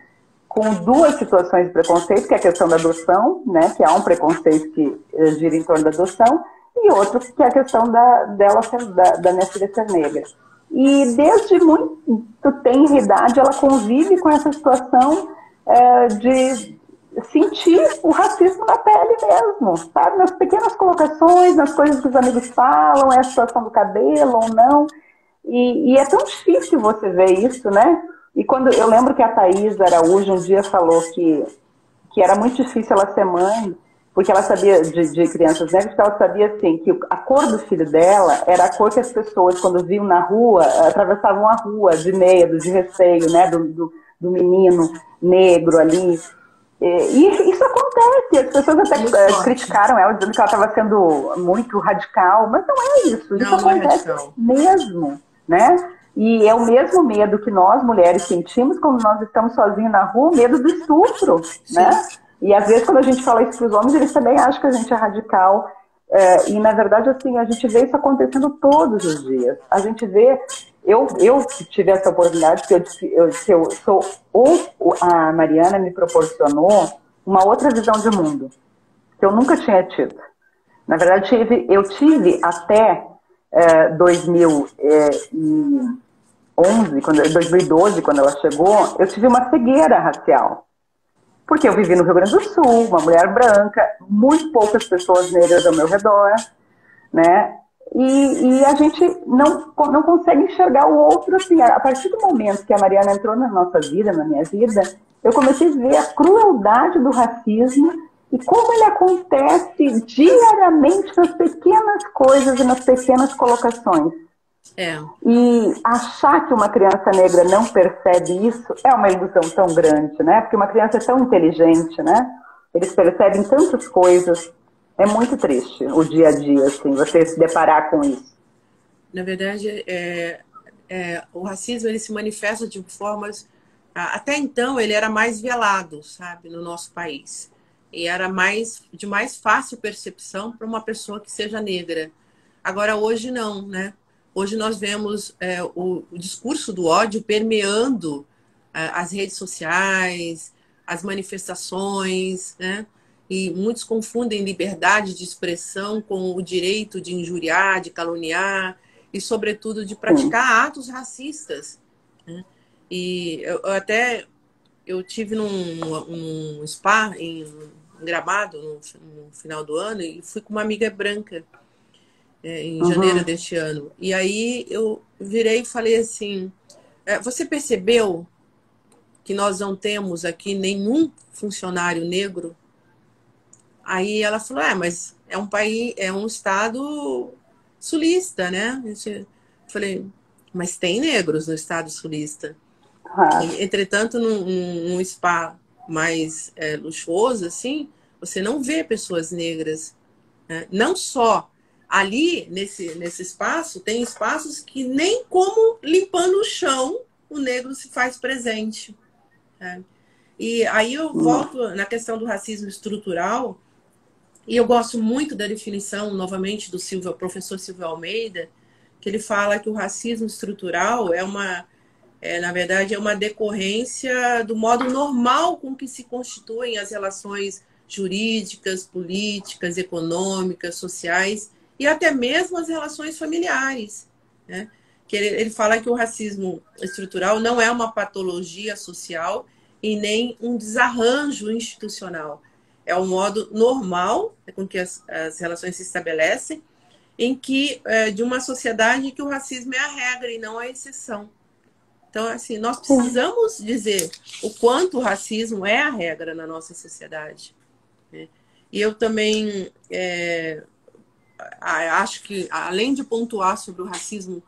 com duas situações de preconceito, que é a questão da adoção, né? Que há um preconceito que gira em torno da adoção, e outro que é a questão da minha filha ser negra. E desde muito tenra idade ela convive com essa situação de sentir o racismo na pele mesmo, sabe? Nas pequenas colocações, nas coisas que os amigos falam, é a situação do cabelo ou não. E é tão difícil você ver isso, né? E quando eu lembro que a Thaís Araújo um dia falou que era muito difícil ela ser mãe, porque ela sabia de crianças negras, porque ela sabia assim, que a cor do filho dela era a cor que as pessoas, quando viam na rua, atravessavam a rua de medo, de receio, né? Do menino negro ali. E isso acontece, as pessoas até criticaram ela, dizendo que ela estava sendo muito radical, mas não é isso, isso acontece mesmo, né? E é o mesmo medo que nós, mulheres, sentimos quando nós estamos sozinhos na rua, o medo do estupro, né? E às vezes quando a gente fala isso para os homens, eles também acham que a gente é radical, e na verdade assim, a gente vê isso acontecendo todos os dias. A gente vê, eu tive essa oportunidade, a Mariana me proporcionou uma outra visão de mundo, que eu nunca tinha tido. Na verdade, eu tive até 2012, quando ela chegou, eu tive uma cegueira racial. Porque eu vivi no Rio Grande do Sul, uma mulher branca, muito poucas pessoas negras ao meu redor, né? E a gente não consegue enxergar o outro assim. A partir do momento que a Mariana entrou na nossa vida, na minha vida, eu comecei a ver a crueldade do racismo e como ele acontece diariamente nas pequenas coisas e nas pequenas colocações. E achar que uma criança negra não percebe isso é uma ilusão tão grande, né? Porque uma criança é tão inteligente, né? Eles percebem tantas coisas. É muito triste o dia a dia, assim, você se deparar com isso. Na verdade, o racismo ele se manifesta de formas... Até então, ele era mais velado, sabe, no nosso país. E era de mais fácil percepção para uma pessoa que seja negra. Agora, hoje não, né? Hoje nós vemos o discurso do ódio permeando as redes sociais, as manifestações, né? E muitos confundem liberdade de expressão com o direito de injuriar, de caluniar e, sobretudo, de praticar atos racistas, né? E eu tive num spa em Gramado no final do ano e fui com uma amiga branca em janeiro deste ano. E aí eu virei e falei assim, você percebeu que nós não temos aqui nenhum funcionário negro? Aí ela falou, mas é um país, é um estado sulista, né? Eu falei, mas tem negros no estado sulista. E, entretanto, num spa mais luxuoso, assim, você não vê pessoas negras. Né? Não só ali, nesse espaço, tem espaços que nem como limpando o chão o negro se faz presente. Né? E aí eu volto na questão do racismo estrutural, e eu gosto muito da definição, novamente, do professor Silvio Almeida, que ele fala que o racismo estrutural na verdade, é uma decorrência do modo normal com que se constituem as relações jurídicas, políticas, econômicas, sociais e até mesmo as relações familiares. Né? Que ele fala que o racismo estrutural não é uma patologia social e nem um desarranjo institucional. É um modo normal com que as relações se estabelecem de uma sociedade que o racismo é a regra e não a exceção. Então, assim, nós precisamos dizer o quanto o racismo é a regra na nossa sociedade. Né? E eu também acho que, além de pontuar sobre o racismo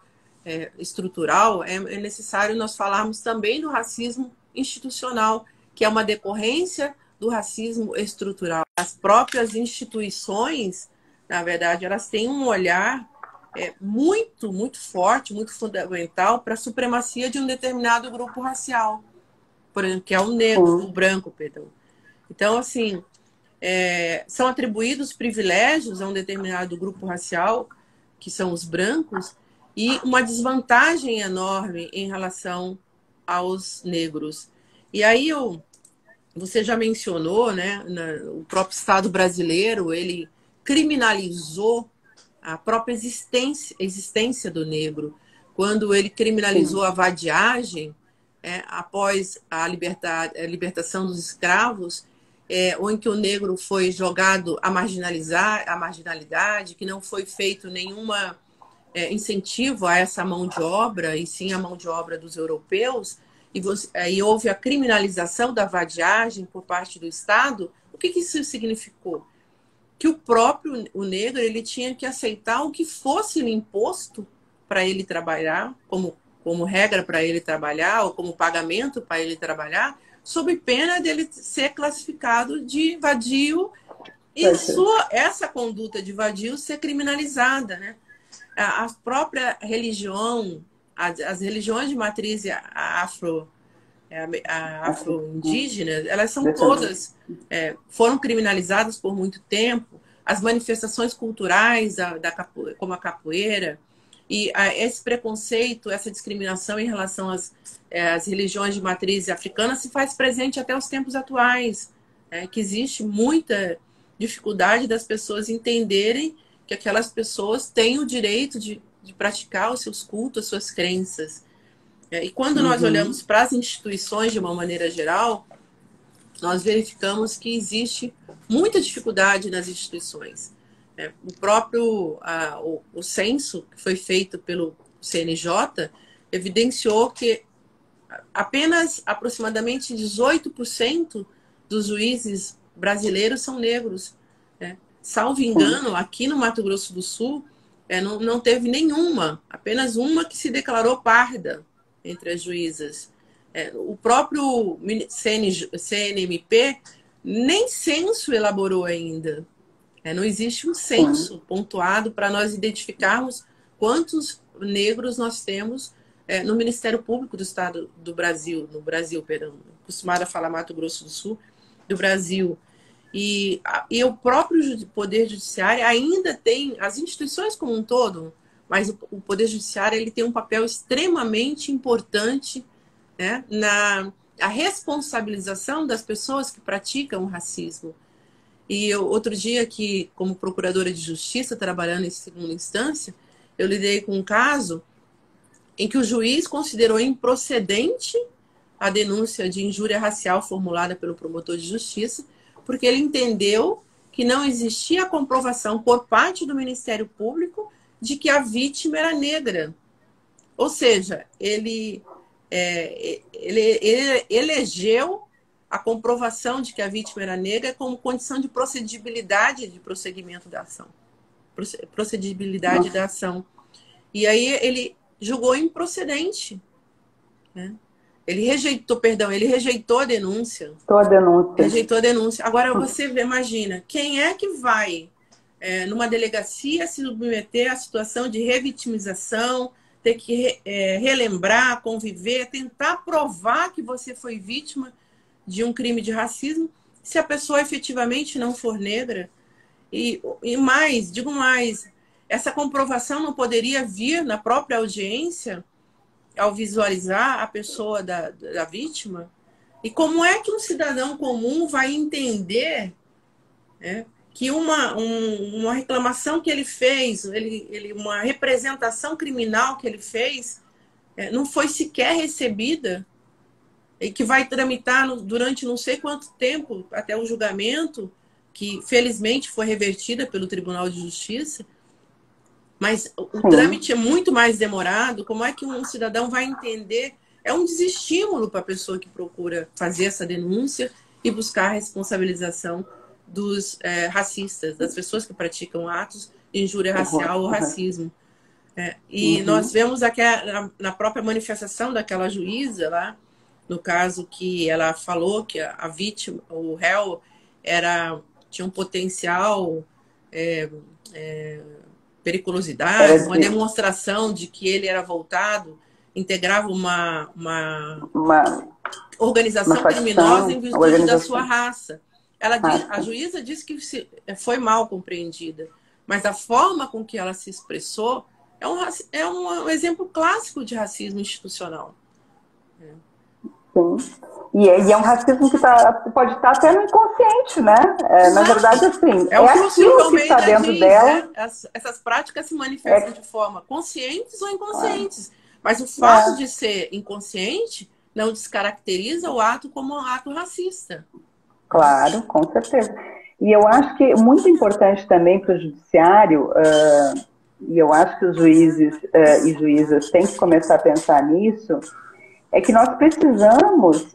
estrutural, é necessário nós falarmos também do racismo institucional, que é uma decorrência do racismo estrutural. As próprias instituições, na verdade, elas têm um olhar muito, muito forte, muito fundamental para a supremacia de um determinado grupo racial, por exemplo, que é o negro, o branco, perdão. Então, assim, são atribuídos privilégios a um determinado grupo racial, que são os brancos, e uma desvantagem enorme em relação aos negros. E aí você já mencionou, né, o próprio Estado brasileiro, ele criminalizou a própria existência do negro. Quando ele criminalizou Sim. a vadiagem, após a libertação dos escravos, ou em que o negro foi jogado a marginalidade, que não foi feito nenhuma incentivo a essa mão de obra, e sim a mão de obra dos europeus, e houve a criminalização da vadiagem por parte do Estado. O que isso significou? Que o negro ele tinha que aceitar o que fosse imposto para ele trabalhar, como regra para ele trabalhar, ou como pagamento para ele trabalhar, sob pena dele ser classificado de vadio e essa conduta de vadio ser criminalizada, né? A própria religião, as religiões de matriz afro-indígenas, elas são todas, foram criminalizadas por muito tempo. As manifestações culturais, como a capoeira, e esse preconceito, essa discriminação em relação às religiões de matriz africana se faz presente até os tempos atuais, que existe muita dificuldade das pessoas entenderem que aquelas pessoas têm o direito de praticar os seus cultos, as suas crenças. E quando nós olhamos para as instituições de uma maneira geral, nós verificamos que existe muita dificuldade nas instituições. O próprio o censo que foi feito pelo CNJ evidenciou que apenas aproximadamente 18% dos juízes brasileiros são negros. Salvo engano, aqui no Mato Grosso do Sul, não teve nenhuma, apenas uma que se declarou parda entre as juízas. O próprio CNMP nem censo elaborou ainda. Não existe um censo pontuado para nós identificarmos quantos negros nós temos no Ministério Público do Estado do Brasil, acostumada a falar Mato Grosso do Sul, do Brasil. E o próprio Poder Judiciário ainda tem, as instituições como um todo, mas o Poder Judiciário ele tem um papel extremamente importante, né, na responsabilização das pessoas que praticam o racismo. E outro dia, como procuradora de justiça, trabalhando em segunda instância, eu lidei com um caso em que o juiz considerou improcedente a denúncia de injúria racial formulada pelo promotor de justiça, porque ele entendeu que não existia comprovação por parte do Ministério Público de que a vítima era negra. Ou seja, ele elegeu a comprovação de que a vítima era negra como condição de procedibilidade de prosseguimento da ação. Procedibilidade da ação. E aí ele julgou improcedente, né? Ele rejeitou a denúncia. Rejeitou a denúncia. Agora você imagina, quem é que vai numa delegacia se submeter à situação de revitimização, ter que relembrar, conviver, tentar provar que você foi vítima de um crime de racismo, se a pessoa efetivamente não for negra? E mais, digo mais, essa comprovação não poderia vir na própria audiência ao visualizar a pessoa da vítima? E como é que um cidadão comum vai entender, né, que uma reclamação que ele fez, uma representação criminal que ele fez, não foi sequer recebida, e que vai tramitar durante não sei quanto tempo até o julgamento, que felizmente foi revertida pelo Tribunal de Justiça, mas o trâmite é muito mais demorado. Como é que um cidadão vai entender? É um desestímulo para a pessoa que procura fazer essa denúncia e buscar a responsabilização dos racistas, das pessoas que praticam atos de injúria racial ou racismo. E nós vemos aqui na própria manifestação daquela juíza lá, no caso que ela falou que a vítima, o réu, tinha um potencial periculosidade, uma demonstração de que ele era voltado, integrava uma organização criminosa em virtude da sua raça. A juíza disse que foi mal compreendida, mas a forma com que ela se expressou é um exemplo clássico de racismo institucional. Sim. E é um racismo que pode estar até no inconsciente, né? Na verdade, assim, É o que o Silvio aquilo que está Almeida dentro diz, dela. né? Essas práticas se manifestam É, de forma conscientes ou inconscientes. Mas o fato é, de ser inconsciente não descaracteriza o ato como um ato racista. claro, com certeza. E eu acho que muito importante também para o judiciário, e eu acho que os juízes e juízas têm que começar a pensar nisso, é que nós precisamos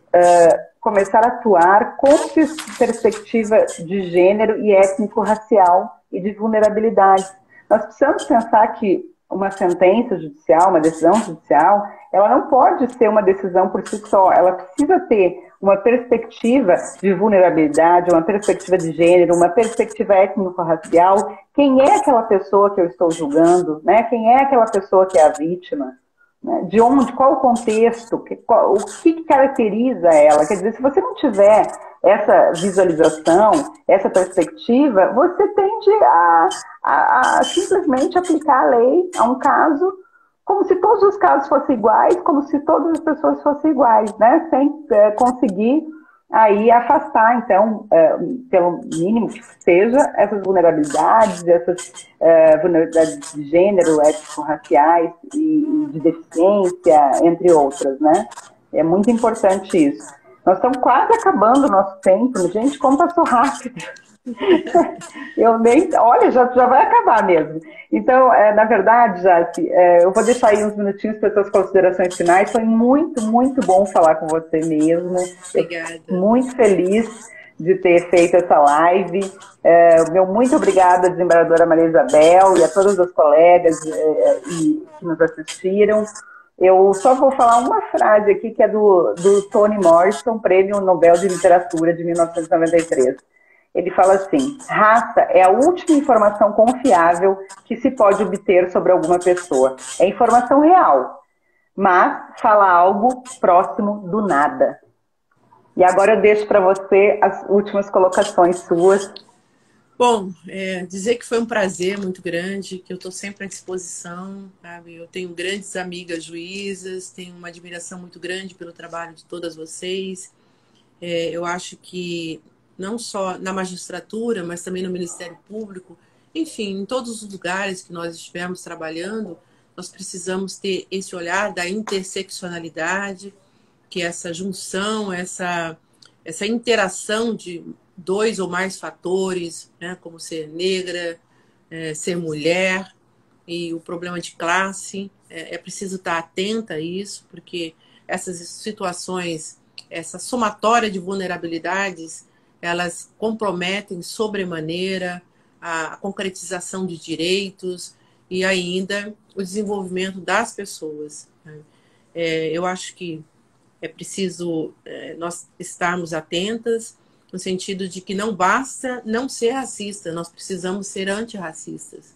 começar a atuar com perspectiva de gênero e étnico-racial e de vulnerabilidade. Nós precisamos pensar que uma sentença judicial, uma decisão judicial, ela não pode ser uma decisão por si só, ela precisa ter uma perspectiva de vulnerabilidade, uma perspectiva de gênero, uma perspectiva étnico-racial. Quem é aquela pessoa que eu estou julgando, né? Quem é aquela pessoa que é a vítima? De onde, qual o contexto, o que caracteriza ela. Quer dizer, se você não tiver essa visualização, essa perspectiva, você tende a simplesmente aplicar a lei a um caso como se todos os casos fossem iguais, como se todas as pessoas fossem iguais, né? Sem conseguir aí afastar, então, pelo mínimo que seja, essas vulnerabilidades, vulnerabilidades de gênero, étnico-raciais e de deficiência, entre outras, né? É muito importante isso. Nós estamos quase acabando o nosso tempo, gente, como passou rápido. Eu nem. Olha, já vai acabar mesmo. Então, na verdade, Jaci, eu vou deixar aí uns minutinhos para as suas considerações finais. Foi muito, muito bom falar com você mesmo. Eu fico Obrigada. muito feliz de ter feito essa live. Meu muito obrigada, desembargadora Maria Isabel, e a todas as colegas que nos assistiram. Eu só vou falar uma frase aqui, que é do Toni Morrison, Prêmio Nobel de Literatura de 1993. Ele fala assim: raça é a última informação confiável que se pode obter sobre alguma pessoa. É informação real, mas fala algo próximo do nada. E agora eu deixo para você as últimas colocações suas. Bom, dizer que foi um prazer muito grande, que eu estou sempre à disposição, sabe? Eu tenho grandes amigas juízas, tenho uma admiração muito grande pelo trabalho de todas vocês. Eu acho que não só na magistratura, mas também no Ministério Público, enfim, em todos os lugares que nós estivermos trabalhando, nós precisamos ter esse olhar da interseccionalidade, que é essa junção, essa interação de dois ou mais fatores, né, como ser negra, ser mulher e o problema de classe. É preciso estar atenta a isso, porque essas situações, essa somatória de vulnerabilidades, elas comprometem sobremaneira a concretização de direitos e ainda o desenvolvimento das pessoas. Eu acho que é preciso nós estarmos atentas, no sentido de que não basta não ser racista, nós precisamos ser antirracistas.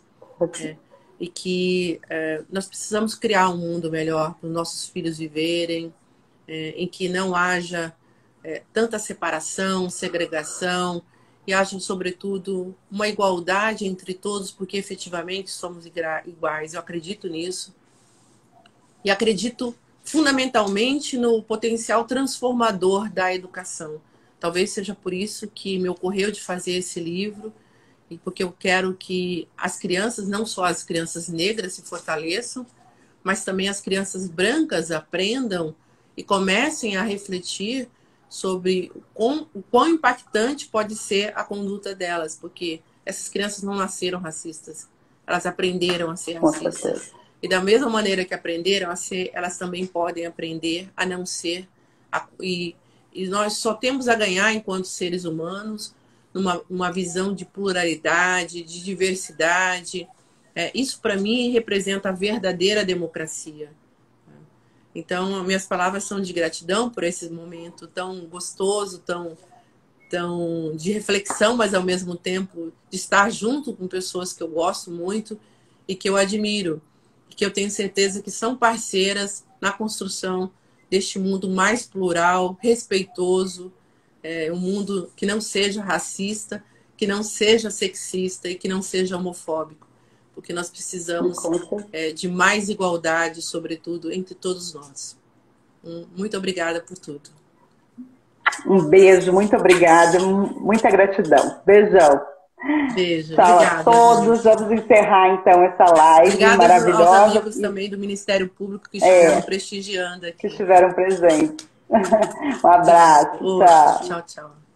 E que nós precisamos criar um mundo melhor para os nossos filhos viverem, em que não haja tanta separação, segregação, e haja, sobretudo, uma igualdade entre todos, porque efetivamente somos iguais. Eu acredito nisso. E acredito fundamentalmente no potencial transformador da educação. Talvez seja por isso que me ocorreu de fazer esse livro, e porque eu quero que as crianças, não só as crianças negras, se fortaleçam, mas também as crianças brancas aprendam e comecem a refletir sobre o quão impactante pode ser a conduta delas, porque essas crianças não nasceram racistas, elas aprenderam a ser racistas. E da mesma maneira que aprenderam a ser, elas também podem aprender a não ser. E nós só temos a ganhar enquanto seres humanos, uma visão de pluralidade, de diversidade. Isso, para mim, representa a verdadeira democracia. Então, minhas palavras são de gratidão por esse momento tão gostoso, tão de reflexão, mas ao mesmo tempo de estar junto com pessoas que eu gosto muito e que eu admiro, e que eu tenho certeza que são parceiras na construção deste mundo mais plural, respeitoso, um mundo que não seja racista, que não seja sexista e que não seja homofóbico. porque nós precisamos Com certeza. de mais igualdade, sobretudo, entre todos nós. Muito obrigada por tudo. Um beijo, muito obrigada, muita gratidão. Beijão. Beijo, Tchau a obrigada, todos. gente. Vamos encerrar então essa live Obrigada aos maravilhosa. amigos também do Ministério Público que estiveram prestigiando aqui. Que estiveram presentes. Um abraço. Tchau, tchau.